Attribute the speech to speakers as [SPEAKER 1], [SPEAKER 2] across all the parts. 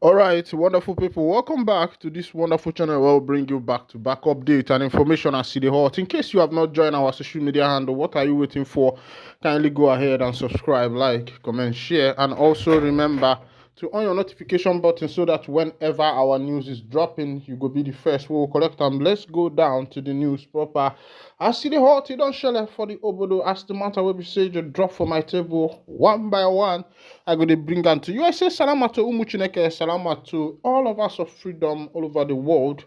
[SPEAKER 1] All right, wonderful people, welcome back to this wonderful channel where we'll bring you back-to-back update and information as City Hot. In case you have not joined our social media handle, what are you waiting for? Kindly go ahead and subscribe, like, comment, share, and also remember to on your notification button so that whenever our news is dropping, you go be the first. We will collect them. Let's go down to the news proper. As City Hot, you don't share for the obodo. As the matter will be said, you drop for my table one by one. I go to bring them to you. I say salama to Umuchineke, salama to all of us of freedom all over the world.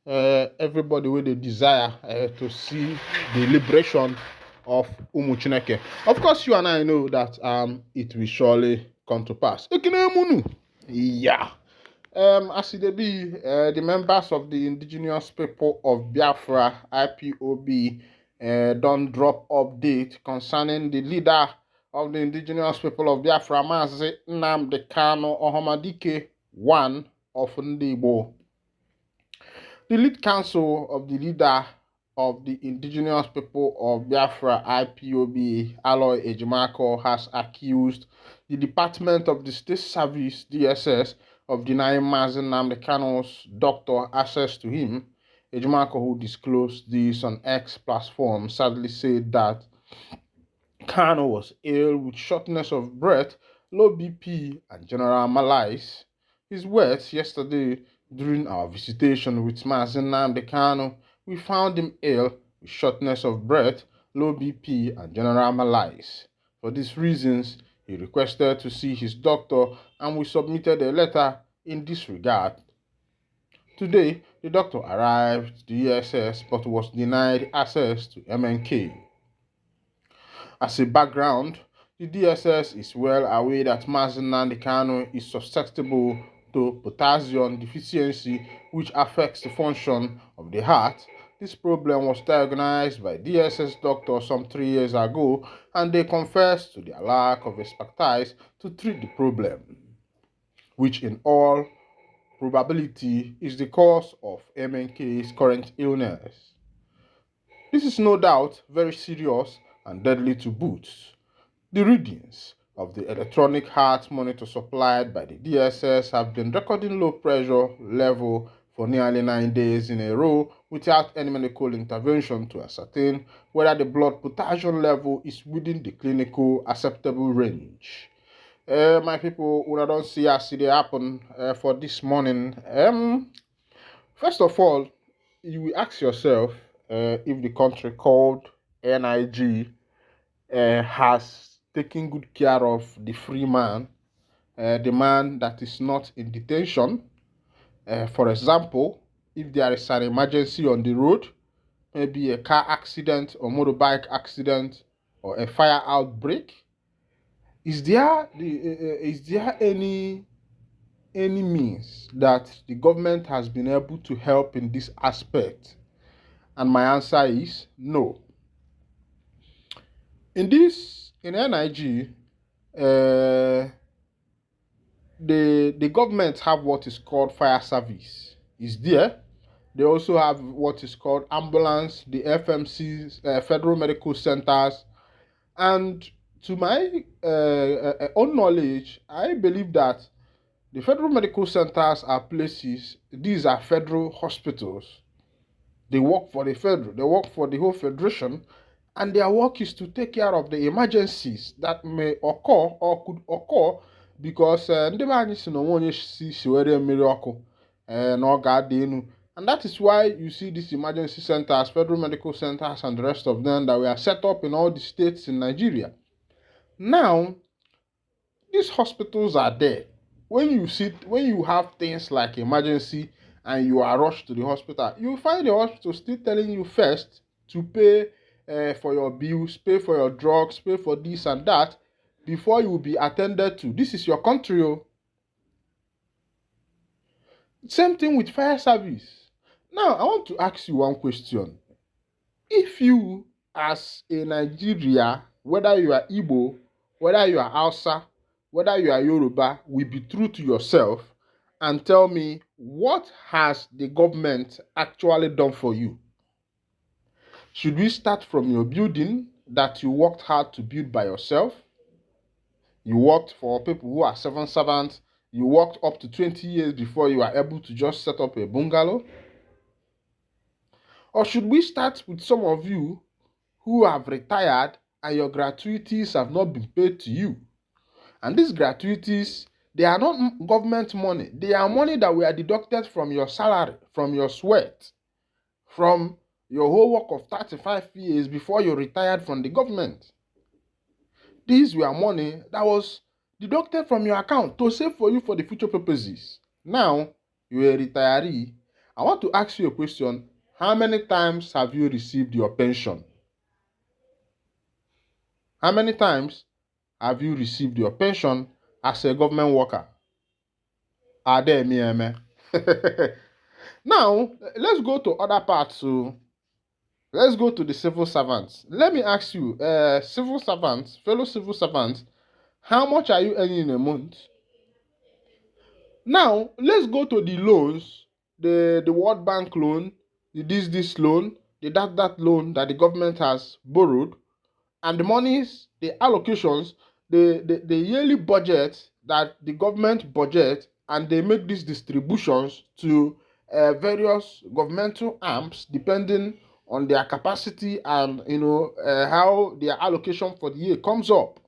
[SPEAKER 1] Everybody with the desire to see the liberation of Umuchineke. Of course, you and I know that it will surely come to pass. Yeah. As it be, the members of the indigenous people of Biafra, IPOB, don't drop update concerning the leader of the indigenous people of Biafra, Mazi Nnamdi Kanu Ohamadike, one of Ndibo. The lead counsel of the leader of the indigenous people of Biafra, IPOB, Aloy Ejimako, has accused the Department of the State Service, DSS, of denying Mazi Nnamdi Kanu's doctor access to him. Ejimako, who disclosed this on X platform, sadly said that Kanu was ill with shortness of breath, low BP, and general malaise. His words yesterday during our visitation with Mazi Nnamdi Kanu, we found him ill with shortness of breath, low BP, and general malaise. For these reasons, he requested to see his doctor, and we submitted a letter in this regard. Today, the doctor arrived to ESS but was denied access to MNK. As a background, the DSS is well aware that Mazi Nnamdi Kanu is susceptible to potassium deficiency, which affects the function of the heart. This problem was diagnosed by DSS doctors some 3 years ago, and they confessed to their lack of expertise to treat the problem, which in all probability is the cause of MNK's current illness. This is no doubt very serious and deadly to boot. The readings of the electronic heart monitor supplied by the DSS have been recording low pressure level for nearly 9 days in a row without any medical intervention to ascertain whether the blood potassium level is within the clinical acceptable range. My people, when I don't see as it happen for this morning, first of all, you will ask yourself if the country called NIG has taken good care of the free man, the man that is not in detention. For example, if there is an emergency on the road, maybe a car accident or motorbike accident or a fire outbreak, is there any means that the government has been able to help in this aspect? And my answer is no. In NIG, the government have what is called fire service. Is there? They also have what is called ambulance, the FMCs, federal medical centers, and to my own knowledge, I believe that the federal medical centers are places. These are federal hospitals. They work for the federal. They work for the whole federation. And their work is to take care of the emergencies that may occur or could occur because and that is why you see these emergency centers, federal medical centers, and the rest of them that were set up in all the states in Nigeria. Now, these hospitals are there. When you have things like emergency and you are rushed to the hospital, you find the hospital still telling you first to pay for your bills, pay for your drugs, pay for this and that before you will be attended to. This is your country. Oh. Same thing with fire service. Now, I want to ask you one question. If you, as a Nigeria, whether you are Igbo, whether you are Hausa, whether you are Yoruba, will be true to yourself and tell me what has the government actually done for you? Should we start from your building that you worked hard to build by yourself? You worked for people who are civil servants You worked up to 20 years before you are able to just set up a bungalow? Or should we start with some of you who have retired and your gratuities have not been paid to you? And these gratuities, they are not government money. They are money that were deducted from your salary, from your sweat, from your whole work of 35 years before you retired from the government. These were money that was deducted from your account to save for you for the future purposes. Now, you're a retiree. I want to ask you a question. How many times have you received your pension? How many times have you received your pension as a government worker? Are there me? Now, let's go to other parts. So, let's go to the civil servants. Let me ask you, civil servants, fellow civil servants, how much are you earning in a month? Now, let's go to the loans, the World Bank loan, the this loan, the that loan that the government has borrowed, and the monies, the allocations, the yearly budget that the government budget, and they make these distributions to various governmental arms depending on their capacity and how their allocation for the year comes up.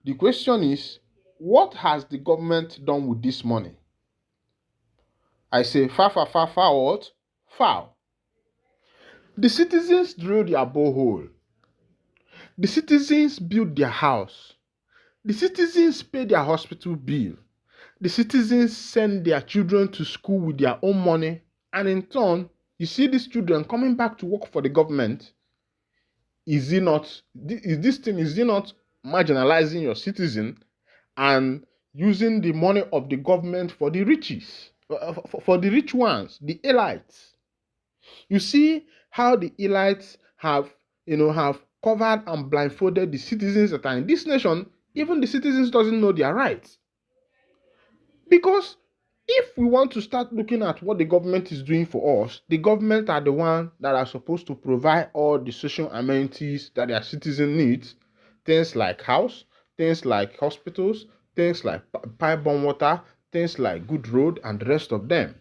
[SPEAKER 1] The question is, what has the government done with this money? I say what? Foul. The citizens drill their borehole. The citizens build their house. The citizens pay their hospital bill. The citizens send their children to school with their own money. And in turn, you see these children coming back to work for the government. Is it not marginalizing your citizen and using the money of the government for the riches, for the rich ones, the elites? You see how the elites have covered and blindfolded the citizens that are in this nation. Even the citizens doesn't know their rights. Because if we want to start looking at what the government is doing for us, the government are the ones that are supposed to provide all the social amenities that their citizen needs. Things like house, things like hospitals, things like pipe-borne water, things like good road, and the rest of them.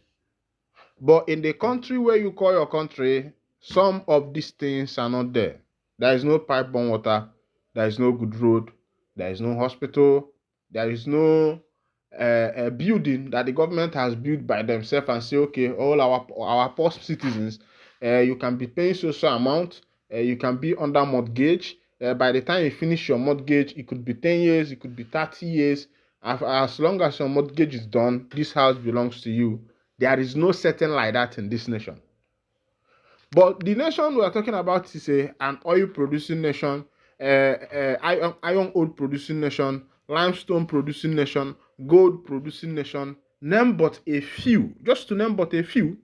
[SPEAKER 1] But in the country where you call your country, some of these things are not there. There is no pipe-borne water, there is no good road, there is no hospital, there is no a building that the government has built by themselves and say, okay, all our poor citizens, you can be paying social amount, you can be under mortgage. By the time you finish your mortgage, it could be 10 years, it could be 30 years. As long as your mortgage is done, this house belongs to you. There is no setting like that in this nation. But the nation we are talking about is an oil-producing nation, iron ore producing nation, limestone producing nation, gold producing nation. Name but a few. Just to name but a few.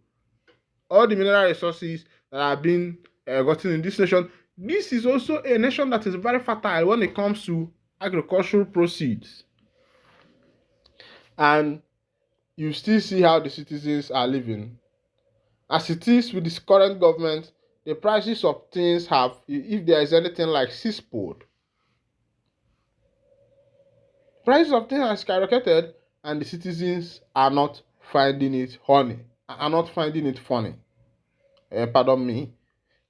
[SPEAKER 1] All the mineral resources that are being gotten in this nation. This is also a nation that is very fertile when it comes to agricultural proceeds. And you still see how the citizens are living. As it is with this current government, the prices of things have, if there is anything like seafood, prices of things are skyrocketed, and the citizens are not finding it funny. Pardon me.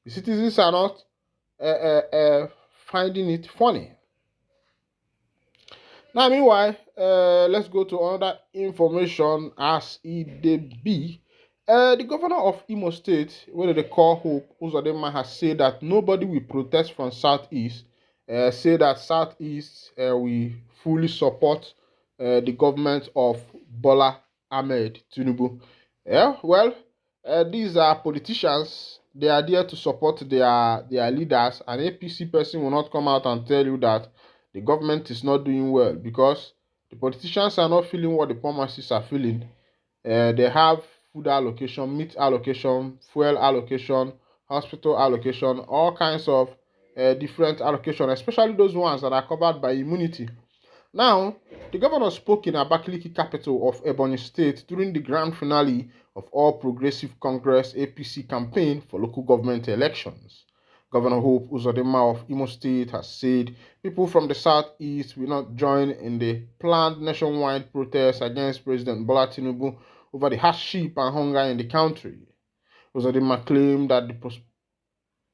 [SPEAKER 1] The citizens are not finding it funny. Now, meanwhile, let's go to another information as it be. The governor of Imo State, whether they call Hope Uzodinma, has said that nobody will protest from Southeast. Say that Southeast will fully support the government of Bola Ahmed Tinubu. Yeah, well, these are politicians. They are there to support their leaders. An APC person will not come out and tell you that the government is not doing well because the politicians are not feeling what the poor masses are feeling. They have food allocation, meat allocation, fuel allocation, hospital allocation, all kinds of different allocation, especially those ones that are covered by immunity. Now, the governor spoke in Abakaliki, capital of Ebonyi State, during the grand finale of All Progressive Congress APC campaign for local government elections. Governor Hope Uzodinma of Imo State has said people from the southeast will not join in the planned nationwide protest against President Bola Tinubu over the hardship and hunger in the country. Uzodinma claimed that the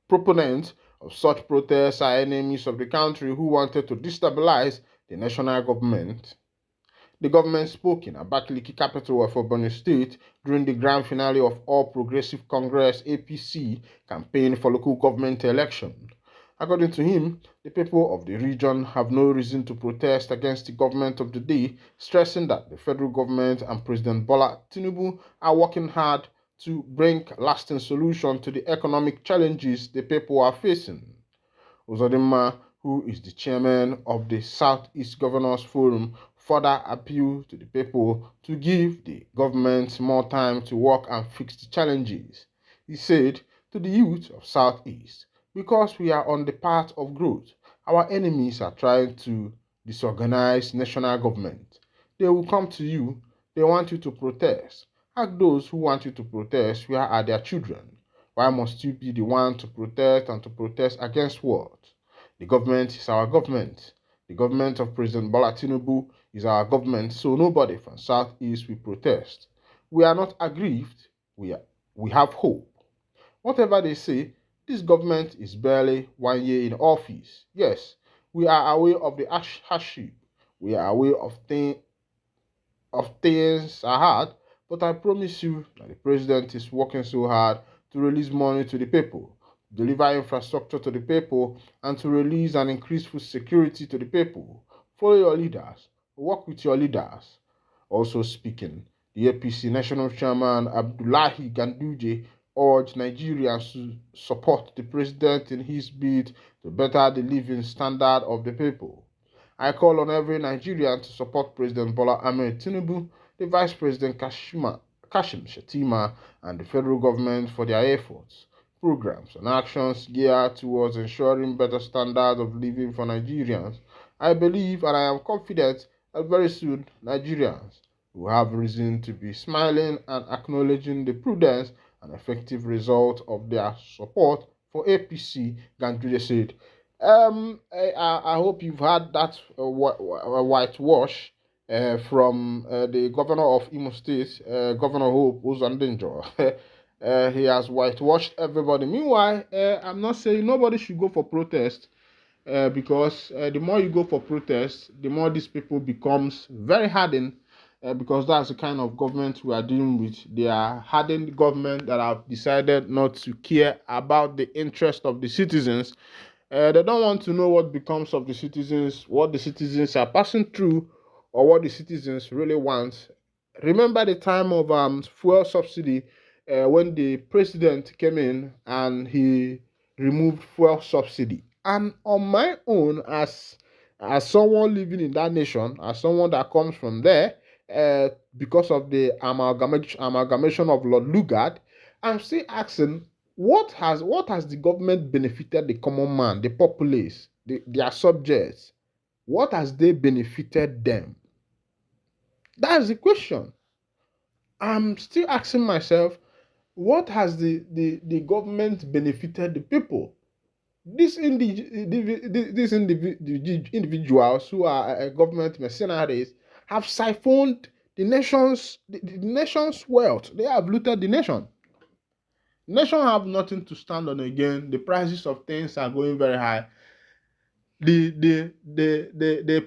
[SPEAKER 1] proponents of such protests are enemies of the country who wanted to destabilize the national government. The government spoke in Abakaliki, capital of Ebonyi State, during the grand finale of All Progressive Congress (APC) campaign for local government election. According to him, the people of the region have no reason to protest against the government of the day, stressing that the federal government and President Bola Tinubu are working hard to bring lasting solution to the economic challenges the people are facing. Uzodinma, who is the chairman of the Southeast Governors Forum, further appealed to the people to give the government more time to work and fix the challenges. He said to the youth of Southeast, because we are on the path of growth, our enemies are trying to disorganize national government. They will come to you, they want you to protest. Ask those who want you to protest, where are their children? Why must you be the one to protest and to protest against what? The government is our government. The government of President Bola Tinubu is our government, so nobody from Southeast will protest. We are not aggrieved, we have hope. Whatever they say, this government is barely 1 year in office. Yes, we are aware of the hardship. We are aware of things are hard, but I promise you that the president is working so hard to release money to the people, deliver infrastructure to the people, and to release and increase food security to the people. Follow your leaders, work with your leaders. Also speaking, the APC National Chairman Abdullahi Ganduje urged Nigerians to support the president in his bid to better the living standard of the people. I call on every Nigerian to support President Bola Ahmed Tinubu, the Vice President Kashim Shettima, and the federal government for their efforts, programs, and actions geared towards ensuring better standards of living for Nigerians. I believe and I am confident that very soon Nigerians will have reason to be smiling and acknowledging the prudence and effective result of their support for APC, Ganduje said. I hope you've had that whitewash from the governor of Imo State, Governor Hope Uzodinma. He has whitewashed everybody. Meanwhile, I'm not saying nobody should go for protest because the more you go for protest, the more these people becomes very hardened because that's the kind of government we are dealing with. They are hardened government that have decided not to care about the interest of the citizens. They don't want to know what becomes of the citizens, what the citizens are passing through, or what the citizens really want. Remember the time of fuel subsidy when the president came in and he removed fuel subsidy. And on my own, as someone living in that nation, as someone that comes from there, because of the amalgamation of Lord Lugard, I'm still asking, what has the government benefited the common man, the populace, their subjects? What has they benefited them? That's the question. I'm still asking myself, what has the government benefited the people? These individuals who are government mercenaries have siphoned the nation's wealth. They have looted the nation. Nation have nothing to stand on again. The prices of things are going very high. The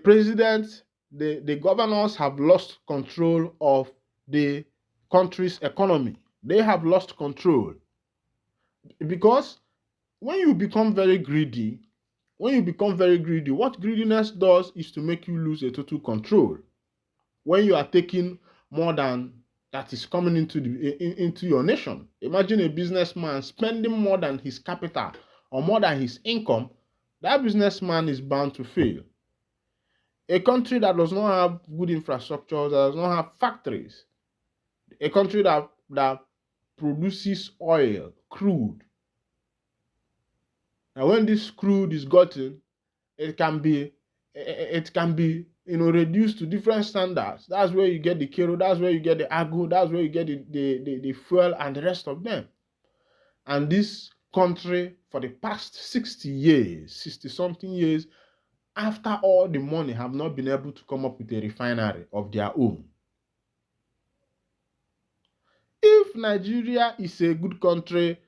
[SPEAKER 1] president, the governors have lost control of the country's economy. They have lost control because when you become very greedy, what greediness does is to make you lose a total control. When you are taking more than that is coming into your nation. Imagine a businessman spending more than his capital or more than his income. That businessman is bound to fail. A country that does not have good infrastructure, that does not have factories, a country that produces oil, crude. And when this crude is gotten, it can be reduced to different standards. That's where you get the kero, that's where you get the agro, that's where you get the fuel and the rest of them. And this country for the past 60 years, 60 something years, after all the money have not been able to come up with a refinery of their own. If Nigeria is a good country,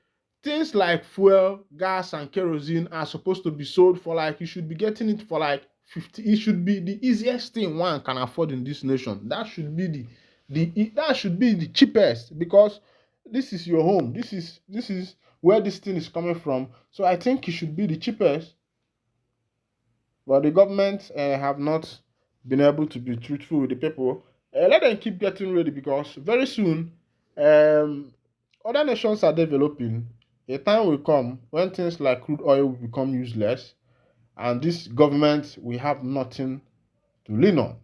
[SPEAKER 1] things like fuel, gas, and kerosene are supposed to be sold for like, you should be getting it for like 50. It should be the easiest thing one can afford in this nation. That should be the cheapest, because this is your home. This is where this thing is coming from. So I think it should be the cheapest. But the government have not been able to be truthful with the people. Let them keep getting ready, because very soon other nations are developing. A time will come when things like crude oil will become useless, and this government will have nothing to lean on.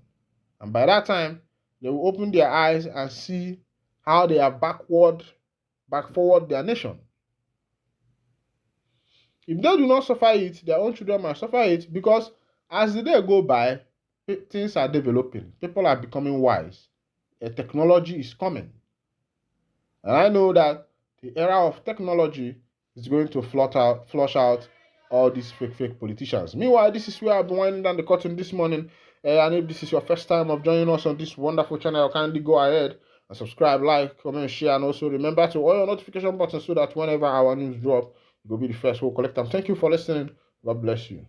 [SPEAKER 1] And by that time, they will open their eyes and see how they have back forward their nation. If they do not suffer it, their own children might suffer it, because as the day go by, things are developing. People are becoming wise. Technology is coming. And I know that the era of technology is going to flush out all these fake politicians. Meanwhile, this is where I've been winding down the curtain this morning. And if this is your first time of joining us on this wonderful channel, kindly go ahead and subscribe, like, comment, share, and also remember to on your notification button so that whenever our news drop, you'll be the first. We'll collect them. Thank you for listening. God bless you.